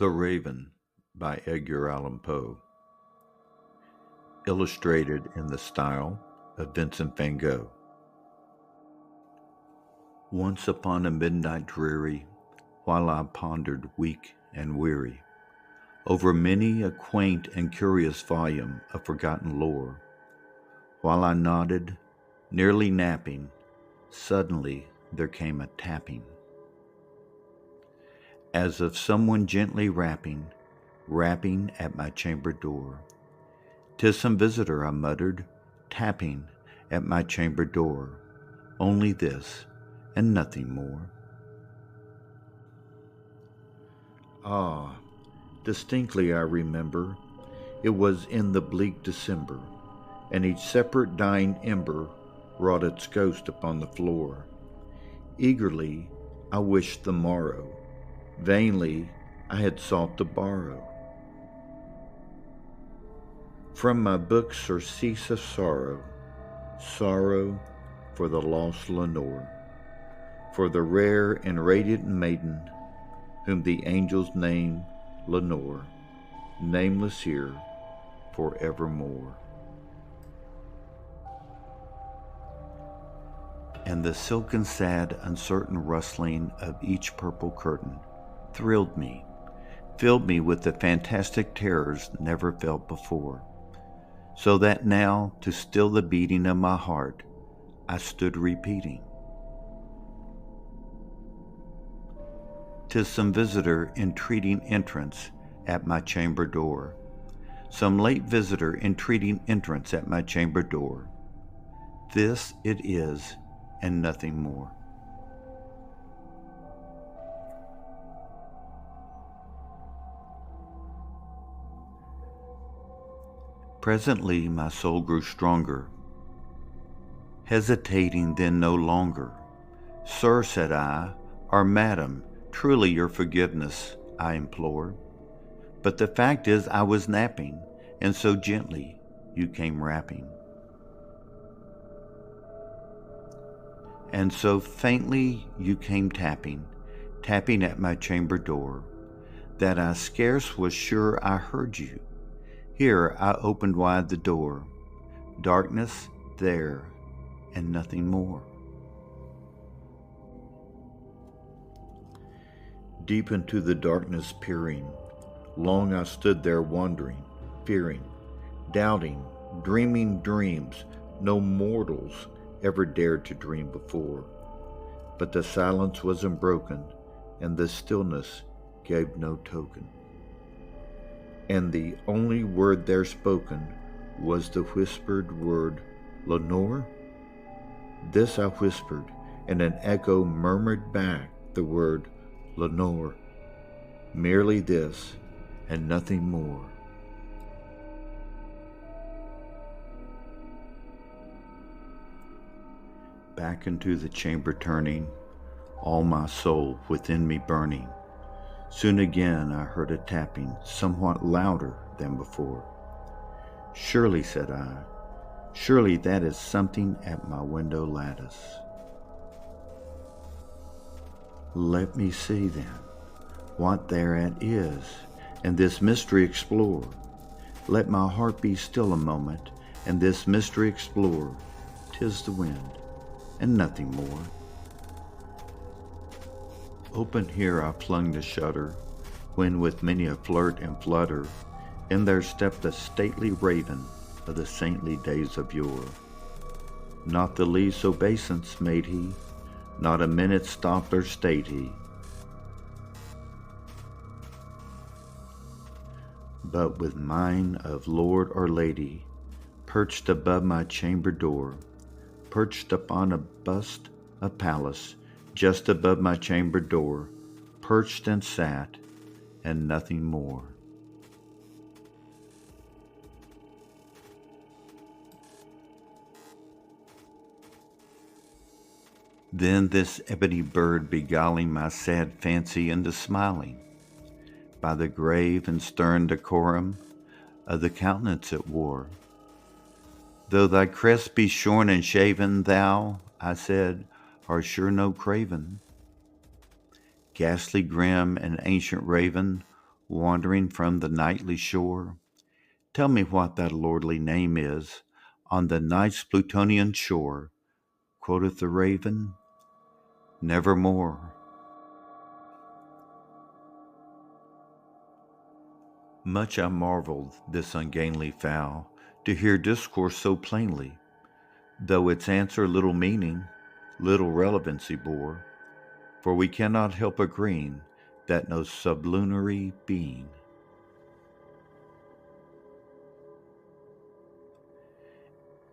The Raven by Edgar Allan Poe, illustrated in the style of Vincent van Gogh. Once upon a midnight dreary, while I pondered weak and weary over many a quaint and curious volume of forgotten lore, while I nodded, nearly napping, suddenly there came a tapping, as of someone gently rapping at my chamber door. "'Tis some visitor," I muttered, tapping at my chamber door. Only this, and nothing more. Ah, distinctly I remember, it was in the bleak December, and each separate dying ember wrought its ghost upon the floor. Eagerly I wished the morrow, vainly I had sought to borrow from my book surcease of sorrow, sorrow for the lost Lenore, for the rare and radiant maiden whom the angels name Lenore, nameless here forevermore. And the silken, sad, uncertain rustling of each purple curtain thrilled me, filled me with the fantastic terrors never felt before, so that now, to still the beating of my heart, I stood repeating, "'Tis some visitor entreating entrance at my chamber door, some late visitor entreating entrance at my chamber door. This it is, and nothing more." Presently my soul grew stronger, hesitating then no longer. "Sir," said I, "or madam, truly your forgiveness I implore. But the fact is I was napping, and so gently you came rapping, and so faintly you came tapping at my chamber door, that I scarce was sure I heard you. Here I opened wide the door. Darkness there, and nothing more." Deep into the darkness peering, long I stood there wondering, fearing, doubting, dreaming dreams no mortals ever dared to dream before. But the silence was unbroken, and the stillness gave no token. And the only word there spoken was the whispered word, "Lenore?" This I whispered, and an echo murmured back the word, "Lenore." Merely this, and nothing more. Back into the chamber turning, all my soul within me burning, soon again I heard a tapping somewhat louder than before. "Surely," said I, "surely that is something at my window lattice. Let me see then what thereat is, and this mystery explore. Let my heart be still a moment, and this mystery explore. 'Tis the wind, and nothing more." Open here I flung the shutter, when with many a flirt and flutter, in there stepped a stately raven of the saintly days of yore. Not the least obeisance made he, not a minute stopped or stayed he, but with mine of lord or lady, perched above my chamber door, perched upon a bust of Pallas, just above my chamber door, perched and sat, and nothing more. Then this ebony bird beguiling my sad fancy into smiling, by the grave and stern decorum of the countenance it wore. "Though thy crest be shorn and shaven, thou," I said, "art sure no craven. Ghastly grim and ancient raven, wandering from the nightly shore. Tell me what that lordly name is on the night's Plutonian shore. Quoth the raven, nevermore. Much I marveled this ungainly fowl, to hear discourse so plainly, though its answer little meaning, little relevancy bore, for we cannot help agreeing that no sublunary being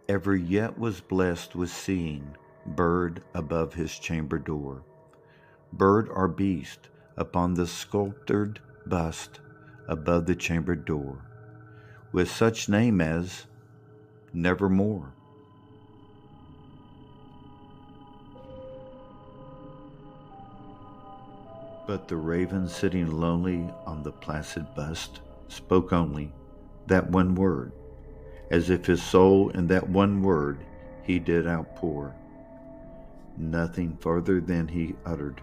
ever yet was blessed with seeing bird above his chamber door, bird or beast upon the sculptured bust above the chamber door, with such name as Nevermore. But the raven sitting lonely on the placid bust spoke only that one word, as if his soul in that one word he did outpour. Nothing further than he uttered,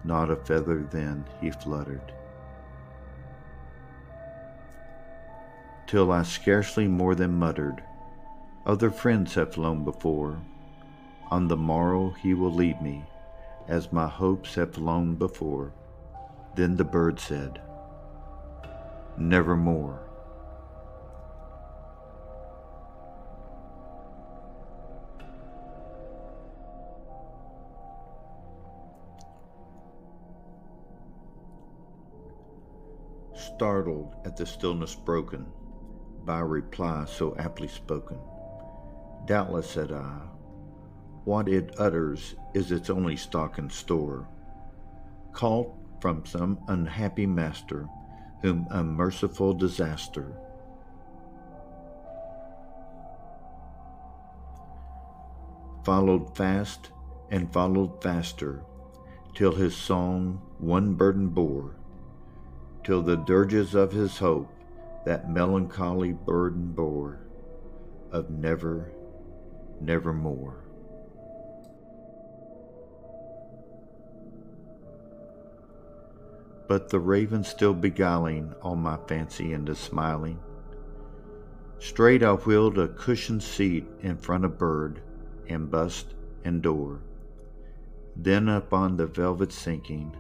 not a feather then he fluttered. Till I scarcely more than muttered, other friends have flown before, on the morrow he will leave me, as my hopes have flown before. Then the bird said, nevermore. Startled at the stillness broken by a reply so aptly spoken, doubtless, said I, what it utters is its only stock and store, caught from some unhappy master whom unmerciful disaster followed fast and followed faster, till his song one burden bore, till the dirges of his hope that melancholy burden bore, of never, nevermore. But the raven still beguiling all my fancy into smiling, straight I wheeled a cushioned seat in front of bird and bust and door. Then up on the velvet sinking,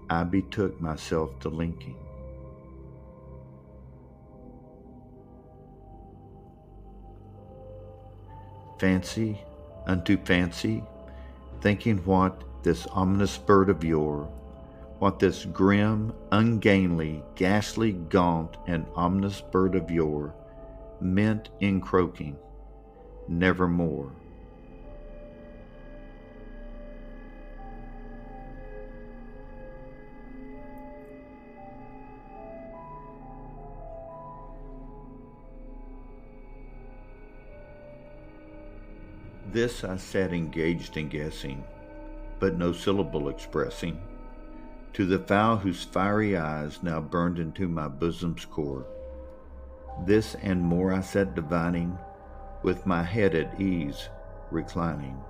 I betook myself to linking. Fancy unto fancy, thinking what this ominous bird of yore, what this grim, ungainly, ghastly, gaunt, and ominous bird of yore meant in croaking, nevermore. This I sat engaged in guessing, but no syllable expressing, to the fowl whose fiery eyes now burned into my bosom's core. This and more I sat divining, with my head at ease reclining.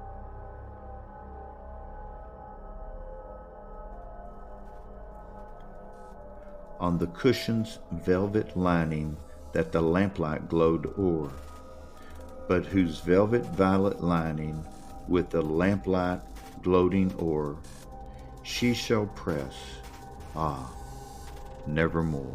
On the cushion's velvet lining that the lamplight glowed o'er, but whose velvet violet lining with the lamplight gloating o'er, she shall press, nevermore.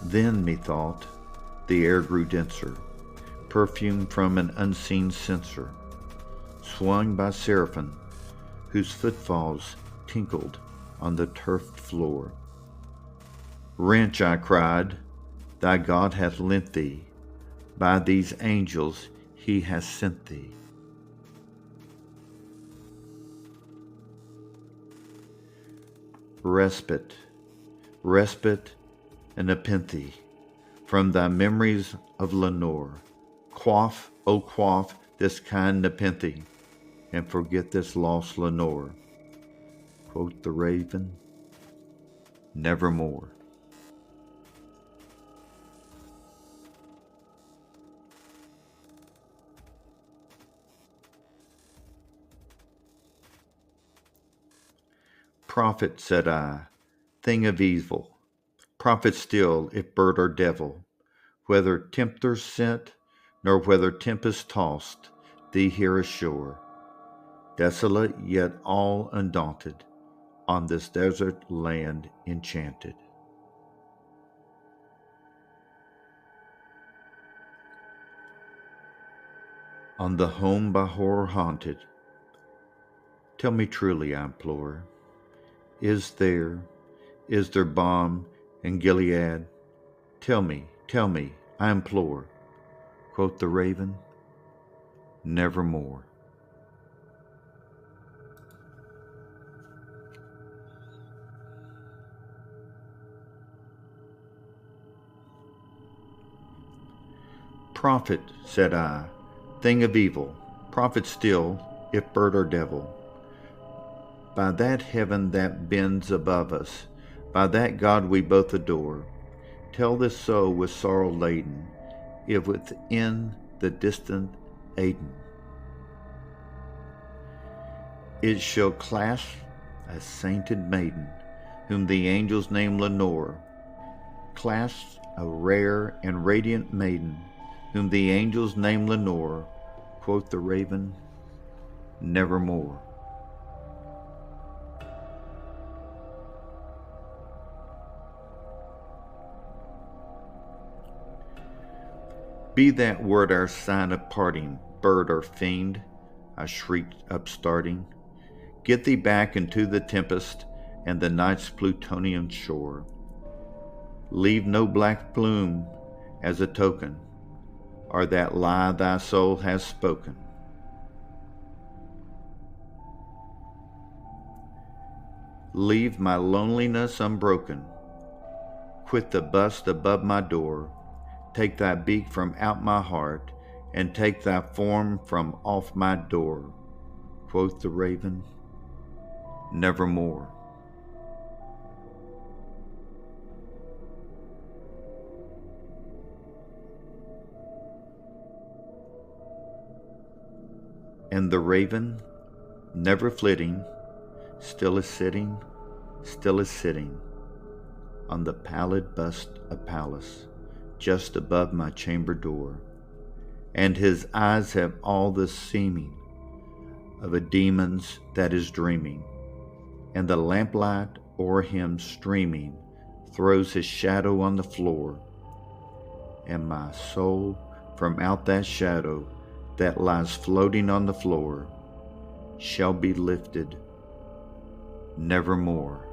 Then, methought, the air grew denser, perfumed from an unseen censer, swung by seraphim, whose footfalls tinkled on the turfed floor. Wrench, I cried, thy God hath lent thee, by these angels he hath sent thee. Respite, respite, and nepenthe from thy memories of Lenore. Quaff, O quaff, this kind nepenthe, and forget this lost Lenore. Quoth the raven, nevermore. Prophet, said I, thing of evil, prophet still, if bird or devil, whether tempter sent, nor whether tempest tossed thee here ashore, desolate yet all undaunted, on this desert land enchanted. On the home by horror haunted, tell me truly, I implore, is there balm in Gilead? Tell me, I implore. Quoth the raven, nevermore. Prophet, said I, thing of evil, prophet still, if bird or devil, by that heaven that bends above us, by that God we both adore, tell this soul with sorrow laden, if within the distant Aidenn it shall clasp a sainted maiden, whom the angels name Lenore, clasps a rare and radiant maiden, whom the angels name Lenore. Quoth the raven, nevermore. Be that word our sign of parting, bird or fiend, I shrieked upstarting. Get thee back into the tempest and the night's Plutonian shore. Leave no black plume as a token, or that lie thy soul has spoken. Leave my loneliness unbroken. Quit the bust above my door. Take thy beak from out my heart, and take thy form from off my door. Quoth the raven, nevermore. And the raven, never flitting, still is sitting on the pallid bust of Pallas, just above my chamber door, and his eyes have all the seeming of a demon's that is dreaming, and the lamplight o'er him streaming throws his shadow on the floor, and my soul from out that shadow that lies floating on the floor shall be lifted nevermore.